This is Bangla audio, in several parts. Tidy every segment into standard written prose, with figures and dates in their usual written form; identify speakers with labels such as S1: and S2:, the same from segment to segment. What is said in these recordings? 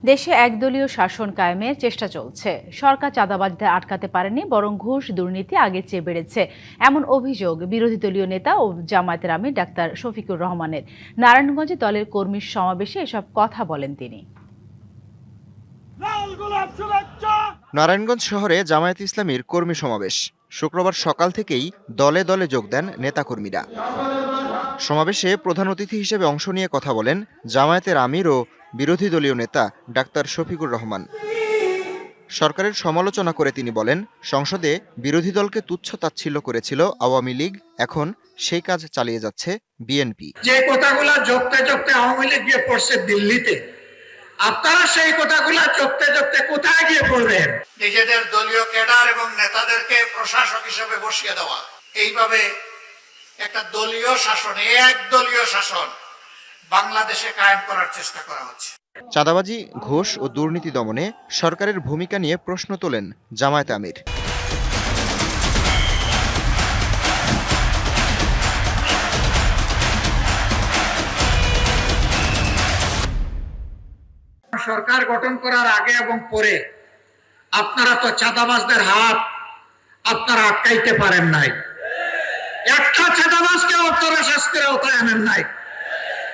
S1: দেশে একদলীয় শাসন কায়েমের চেষ্টা চলছে। সরকার চাঁদাবাজদের আটকাতে পারেনি, বরং ঘুষ দুর্নীতি আগের চেয়ে বেড়েছে, এমন অভিযোগ বিরোধী দলীয় নেতা ও জামায়াতের আমির ডাক্তার শফিকুর রহমানের। নারায়ণগঞ্জে দলের কর্মী সমাবেশে এসব কথা বলেন তিনি।
S2: নারায়ণগঞ্জ শহরে জামায়াত ইসলামীর কর্মী সমাবেশ। শুক্রবার সকাল থেকেই দলে দলে যোগ দেন নেতাকর্মীরা। সমাবেশে প্রধান অতিথি হিসেবে অংশ নিয়ে কথা বলেন জামায়াতের আমির ও বিরোধী দলীয় নেতা ডাক্তার শফিকুর রহমান। সরকারের সমালোচনা করে তিনি বলেন, সংসদে বিরোধী দলকে তুচ্ছ-তাচ্ছিল্য করেছিল আওয়ামী লীগ, এখন সেই কাজ চালিয়ে যাচ্ছে বিএনপি।
S3: যে কথাগুলো জপতে জপতে আওয়ামী লীগ গিয়ে পড়ছে দিল্লিতে, আপনারা সেই কথাগুলো জপতে জপতে কোথায় গিয়ে পড়বেন? নিজেদের দলীয় ক্যাডার এবং নেতাদেরকে প্রশাসক হিসেবে বসিয়ে দেওয়া, এইভাবে একটা দলীয় শাসন, একদলীয় শাসন বাংলাদেশে কায়েম করার চেষ্টা করা হচ্ছে।
S2: চাঁদাবাজি, ঘুষ ও দুর্নীতি দমনে সরকারের ভূমিকা নিয়ে প্রশ্ন তোলেন জামায়াত আমির।
S3: সরকার গঠন করার আগে এবং পরে আপনারা তো চাঁদাবাজদের হাত আপনারা আটকাইতে পারেন নাই। একটা চাঁদাবাজকে আপনারা শাস্তির আওতায় আনেন নাই।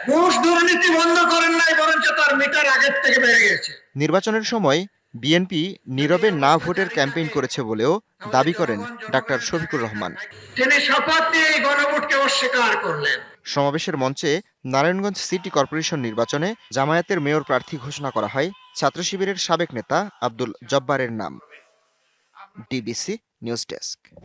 S3: ঘুষ দুর্নীতি বন্ধ করেন নাই, বরঞ্চ তার মিটার আগের থেকে বেড়ে গেছে।
S2: নির্বাচনের সময় বিএনপি নীরবে না ভোটের ক্যাম্পেইন করেছে বলেও দাবি করেন ডাক্তার শফিকুর রহমান।
S3: তিনি শপথ নিয়ে এই গণভোটকে অস্বীকার করলেন।
S2: সমাবেশের মঞ্চে নারায়ণগঞ্জ সিটি কর্পোরেশন নির্বাচনে জামায়াতের মেয়র প্রার্থী ঘোষণা করা হয় ছাত্র শিবিরের সাবেক নেতা আব্দুল জব্বারের নাম। DBC news desk.